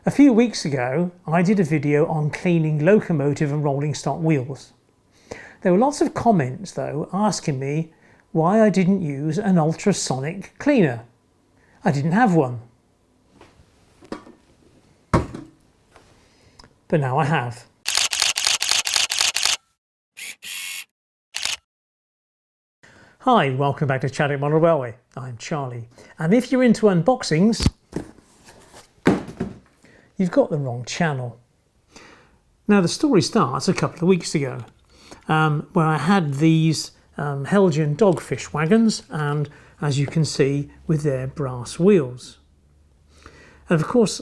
A few weeks ago, I did a video on cleaning locomotive and rolling stock wheels. There were lots of comments though asking me why I didn't use an ultrasonic cleaner. I didn't have one. But now I have. Hi, welcome back to Chadwick Model Railway. I'm Charlie, and if you're into unboxings, you've got the wrong channel. Now the story starts a couple of weeks ago, where I had these Helgian dogfish wagons, and as you can see, with their brass wheels. And of course,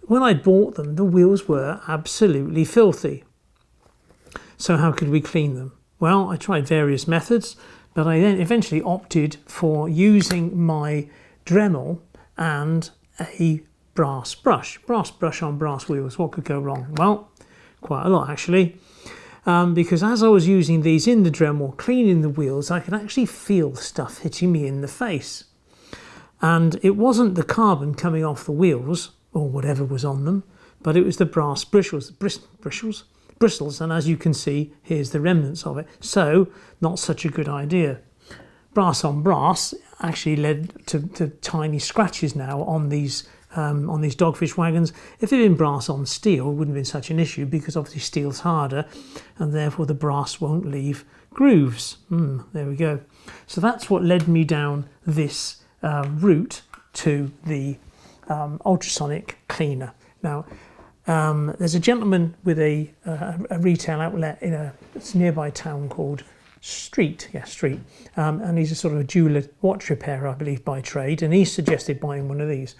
when I bought them, the wheels were absolutely filthy. So how could we clean them? Well, I tried various methods, but I then eventually opted for using my Dremel and a brass brush. Brass brush on brass wheels, what could go wrong? Well, quite a lot actually. Because as I was using these in the Dremel, cleaning the wheels, I could actually feel stuff hitting me in the face. And it wasn't the carbon coming off the wheels, or whatever was on them, but it was the brass bristles, and as you can see, here's the remnants of it. So, not such a good idea. Brass on brass actually led to tiny scratches now on these dogfish wagons. If it had been brass on steel, it wouldn't have been such an issue, because obviously steel's harder, and therefore the brass won't leave grooves. There we go. So that's what led me down this route to the ultrasonic cleaner. Now, there's a gentleman with a retail outlet in a nearby town called Street, and he's a sort of a jeweller watch repairer, I believe, by trade, and he suggested buying one of these.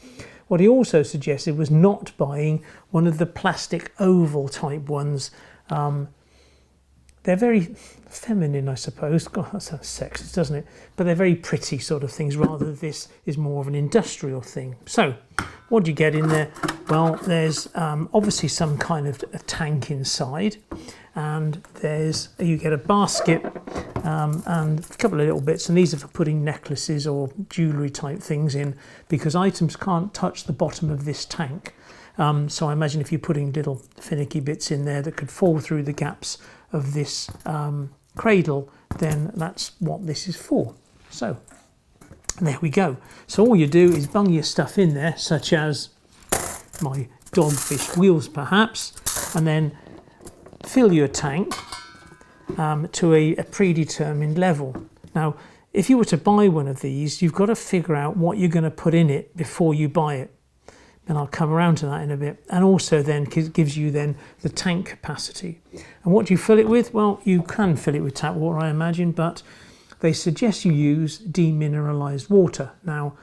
What he also suggested was not buying one of the plastic oval type ones. They're very feminine, I suppose. God, that sounds sexist, doesn't it? But they're very pretty sort of things, rather than this is more of an industrial thing. So, what do you get in there? Well, there's obviously some kind of a tank inside, and you get a basket and a couple of little bits, and these are for putting necklaces or jewellery type things in, because items can't touch the bottom of this tank. So I imagine if you're putting little finicky bits in there that could fall through the gaps of this cradle, then that's what this is for. So there we go. So all you do is bung your stuff in there, such as my dogfish wheels perhaps, and then fill your tank to a predetermined level. Now, if you were to buy one of these, you've got to figure out what you're going to put in it before you buy it. And I'll come around to that in a bit. And also then gives you then the tank capacity. And what do you fill it with? Well, you can fill it with tap water, I imagine, but they suggest you use demineralized water. Now,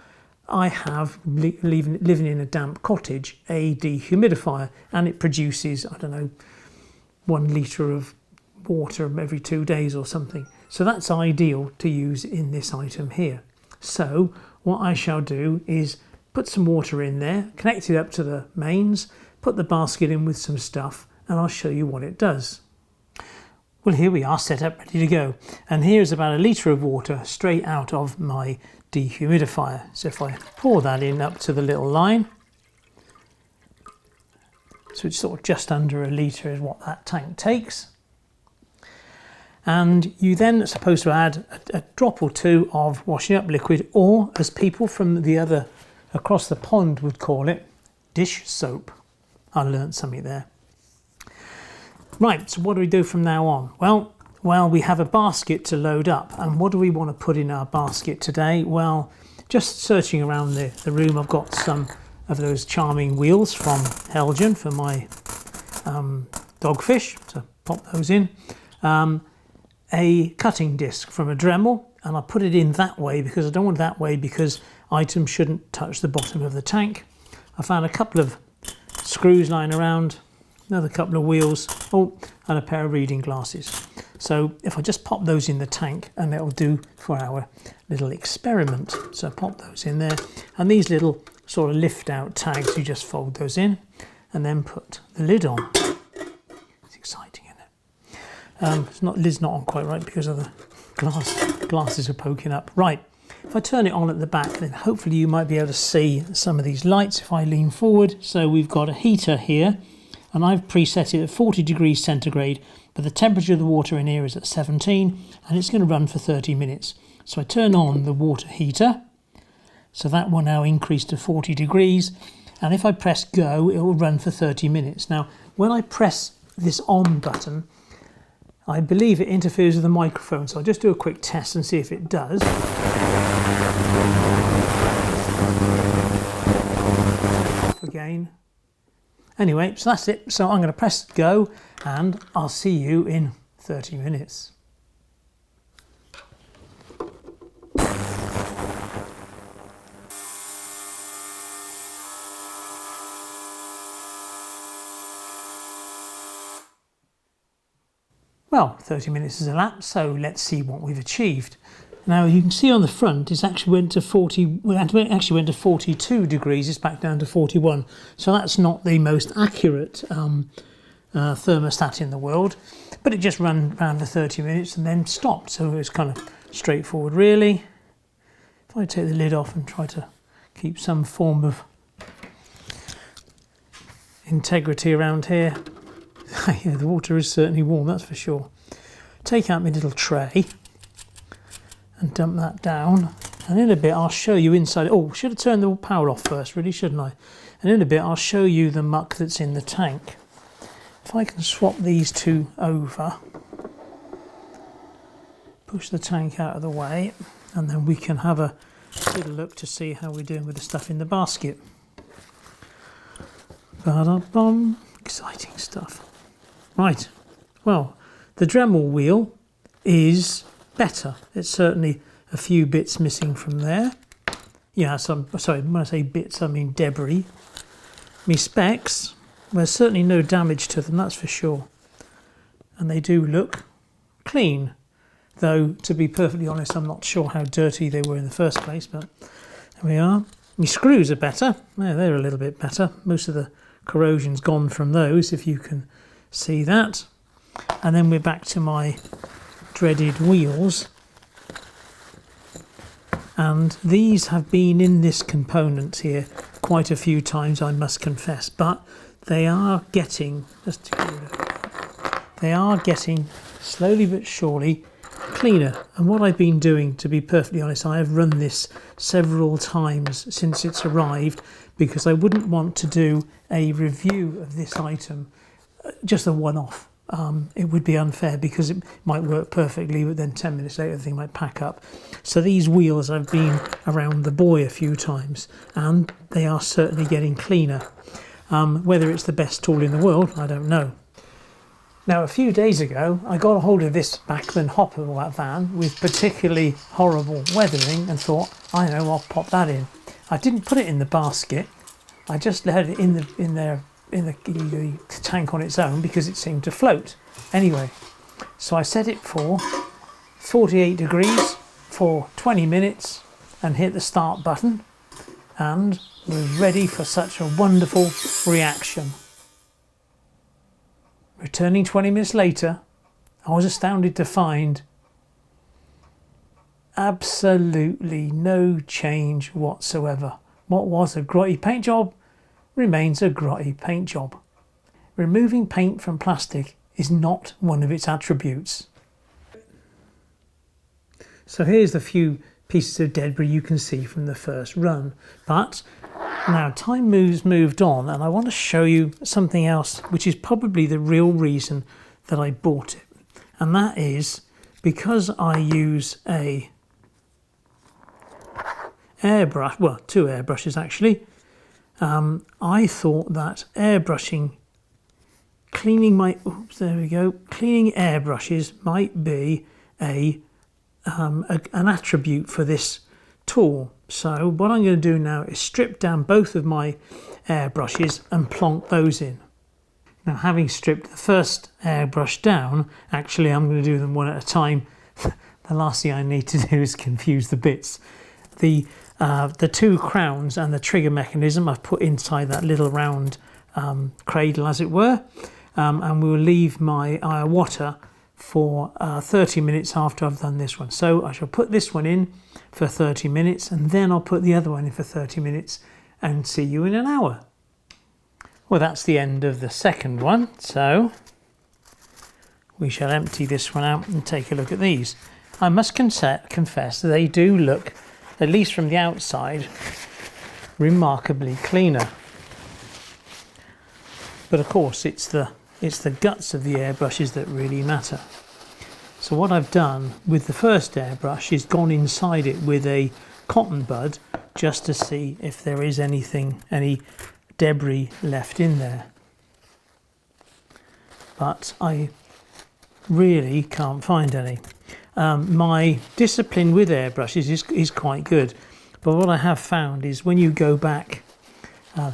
I have, living in a damp cottage, a dehumidifier, and it produces, I don't know, 1 litre of water every 2 days or something. So that's ideal to use in this item here. So what I shall do is put some water in there, connect it up to the mains, put the basket in with some stuff, and I'll show you what it does. Well, here we are, set up, ready to go. And here's about 1 litre of water straight out of my dehumidifier. So if I pour that in up to the little line, so it's sort of just under 1 litre is what that tank takes. And you then are supposed to add a drop or two of washing up liquid, or as people from the other across the pond would call it, dish soap. I learnt something there. Right, so what do we do from now on? Well, we have a basket to load up, and what do we want to put in our basket today? Well, just searching around the room, I've got some of those charming wheels from Helgian for my dogfish, so pop those in. A cutting disc from a Dremel, and I put it in that way because I don't want it that way because items shouldn't touch the bottom of the tank. I found a couple of screws lying around, another couple of wheels, and a pair of reading glasses. So if I just pop those in the tank, and it'll do for our little experiment. So pop those in there, and these little sort of lift out tags, you just fold those in and then put the lid on. It's exciting, isn't it? Lid's not on quite right because of the glasses are poking up. Right, If I turn it on at the back, then hopefully you might be able to see some of these lights if I lean forward. So we've got a heater here, and I've preset it at 40 degrees centigrade, but the temperature of the water in here is at 17, and it's going to run for 30 minutes. So I turn on the water heater, so that will now increase to 40 degrees, and if I press go, it will run for 30 minutes. Now, when I press this on button, I believe it interferes with the microphone, so I'll just do a quick test and see if it does. Again. Anyway, so that's it. So I'm going to press go, and I'll see you in 30 minutes. Well, 30 minutes has elapsed, so let's see what we've achieved. Now you can see on the front it actually went to 42 degrees, it's back down to 41. So that's not the most accurate thermostat in the world, but it just ran around for 30 minutes and then stopped. So it was kind of straightforward really. If I take the lid off and try to keep some form of integrity around here. Yeah, the water is certainly warm, that's for sure. Take out my little tray and dump that down, and in a bit I'll show you inside. Oh, should have turned the power off first, really, shouldn't I? And in a bit I'll show you the muck that's in the tank. If I can swap these two over, push the tank out of the way, and then we can have a little look to see how we're doing with the stuff in the basket. Ba-da-bum. Exciting stuff. Right, well, the Dremel wheel is better. It's certainly a few bits missing from there. Yeah, sorry, when I say bits, I mean debris. Me specs, there's certainly no damage to them, that's for sure. And they do look clean. Though, to be perfectly honest, I'm not sure how dirty they were in the first place, but there we are. My screws are better. Yeah, they're a little bit better. Most of the corrosion's gone from those, if you can see that. And then we're back to my dreaded wheels, and these have been in this component here quite a few times, I must confess, but they are getting, they are getting slowly but surely cleaner. And what I've been doing, to be perfectly honest, I have run this several times since it's arrived, because I wouldn't want to do a review of this item, just a one-off. It would be unfair, because it might work perfectly, but then 10 minutes later the thing might pack up. So these wheels, I've been around the buoy a few times, and they are certainly getting cleaner. Whether it's the best tool in the world, I don't know. Now, a few days ago, I got a hold of this Bachmann hopper van with particularly horrible weathering and thought, I know, I'll pop that in. I didn't put it in the basket. I just let it in the tank on its own, because it seemed to float. Anyway, so I set it for 48 degrees for 20 minutes and hit the start button, and we're ready for such a wonderful reaction. Returning 20 minutes later, I was astounded to find absolutely no change whatsoever. What was a grotty paint job remains a grotty paint job. Removing paint from plastic is not one of its attributes. So here's the few pieces of debris you can see from the first run. But now time moved on, and I want to show you something else, which is probably the real reason that I bought it. And that is because I use a airbrush, well, two airbrushes actually. I thought that airbrushing, cleaning airbrushes might be an attribute for this tool. So what I'm going to do now is strip down both of my airbrushes and plonk those in. Now, having stripped the first airbrush down, actually I'm going to do them one at a time. The last thing I need to do is confuse the bits. The two crowns and the trigger mechanism I've put inside that little round cradle, as it were, and we'll leave my water for 30 minutes after I've done this one. So I shall put this one in for 30 minutes and then I'll put the other one in for 30 minutes and see you in an hour. Well, that's the end of the second one. So we shall empty this one out and take a look at these. I must confess they do look, at least from the outside, remarkably cleaner. But of course it's the guts of the airbrushes that really matter. So what I've done with the first airbrush is gone inside it with a cotton bud just to see if there is any debris left in there. But I really can't find any. My discipline with airbrushes is quite good, but what I have found is when you go back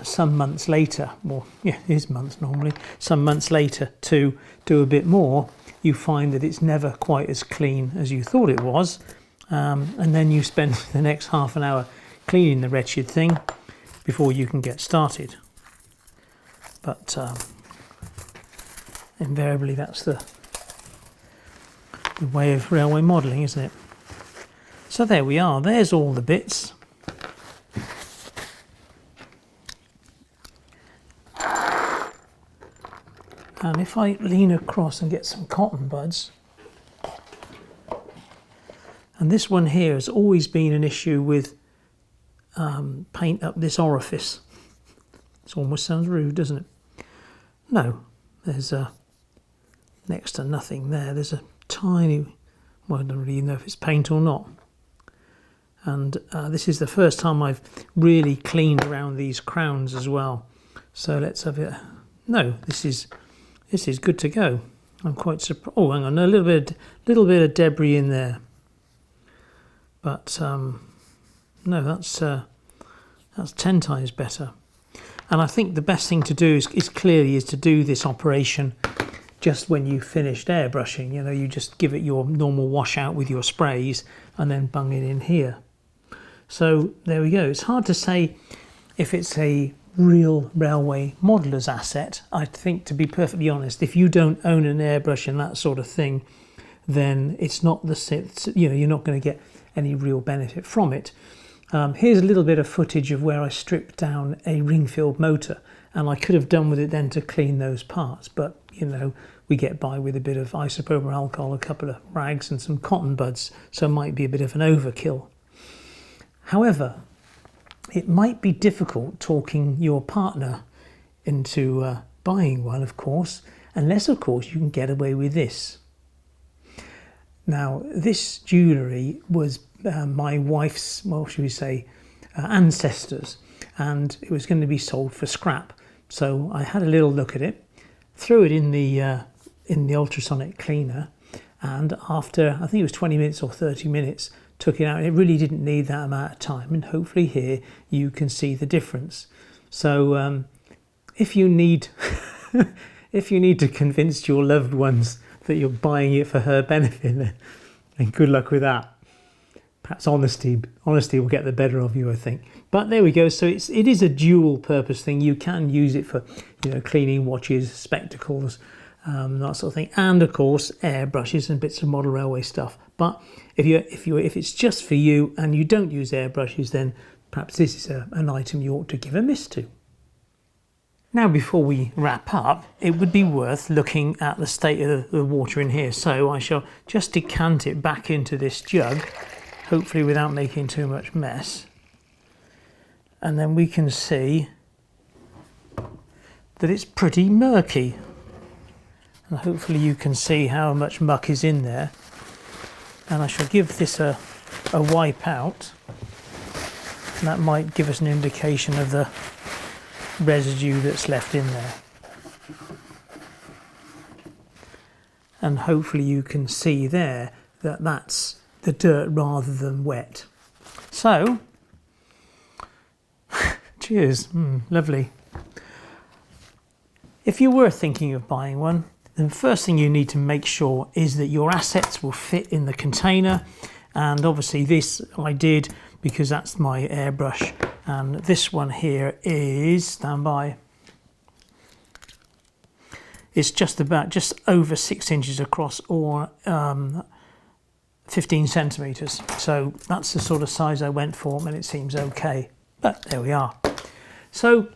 some months later, or yeah, it is months normally, some months later to do a bit more, you find that it's never quite as clean as you thought it was, and then you spend the next half an hour cleaning the wretched thing before you can get started. But invariably that's the way of railway modelling, isn't it? So there we are, there's all the bits. And if I lean across and get some cotton buds, and this one here has always been an issue with paint up this orifice. It almost sounds rude, doesn't it? No, there's next to nothing there. There's a tiny, well, I don't really know if it's paint or not. And this is the first time I've really cleaned around these crowns as well. So let's have it. No, this is good to go. I'm quite surprised. Oh, hang on, a little bit of debris in there. But no, that's 10 times better. And I think the best thing to do is clearly to do this operation just when you've finished airbrushing. You know, you just give it your normal washout with your sprays and then bung it in here. So there we go. It's hard to say if it's a real railway modeller's asset. I think, to be perfectly honest, if you don't own an airbrush and that sort of thing, then it's not you're not going to get any real benefit from it. Here's a little bit of footage of where I stripped down a ring-filled motor, and I could have done with it then to clean those parts, but you know, we get by with a bit of isopropyl alcohol, a couple of rags and some cotton buds, so it might be a bit of an overkill. However, it might be difficult talking your partner into buying one, of course, unless of course you can get away with this. Now, this jewellery was my wife's, well, should we say, ancestors, and it was going to be sold for scrap. So I had a little look at it, threw it in the ultrasonic cleaner, and after I think it was 20 minutes or 30 minutes, took it out. It really didn't need that amount of time, and hopefully here you can see the difference. So if you need to convince your loved ones that you're buying it for her benefit, then good luck with that. Perhaps honesty will get the better of you, I think. But there we go. So it is a dual purpose thing. You can use it for, you know, cleaning watches, spectacles, that sort of thing, and of course airbrushes and bits of model railway stuff. But if it's just for you and you don't use airbrushes, then perhaps this is an item you ought to give a miss to. Now, before we wrap up, it would be worth looking at the state of the water in here. So I shall just decant it back into this jug, hopefully without making too much mess. And then we can see that it's pretty murky. And hopefully you can see how much muck is in there. And I shall give this a wipe out. And that might give us an indication of the residue that's left in there. And hopefully you can see there that that's the dirt rather than wet. So, cheers, lovely. If you were thinking of buying one, the first thing you need to make sure is that your assets will fit in the container, and obviously this I did because that's my airbrush, and this one here is, stand by, it's just over 6 inches across, or 15 centimeters. So that's the sort of size I went for, and it seems okay. But there we are. So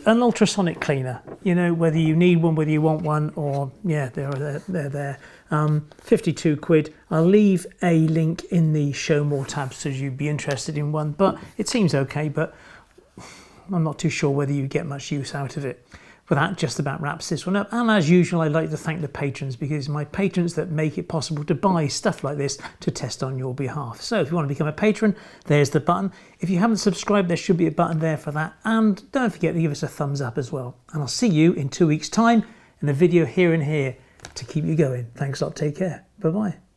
an ultrasonic cleaner, you know, whether you need one, whether you want one, or yeah, they're there. 52 quid. I'll leave a link in the show more tab so you'd be interested in one, but it seems okay, but I'm not too sure whether you get much use out of it. But that just about wraps this one up. And as usual, I'd like to thank the patrons, because it's my patrons that make it possible to buy stuff like this to test on your behalf. So if you want to become a patron, there's the button. If you haven't subscribed, there should be a button there for that. And don't forget to give us a thumbs up as well. And I'll see you in 2 weeks' time in a video here and here to keep you going. Thanks a lot. Take care. Bye-bye.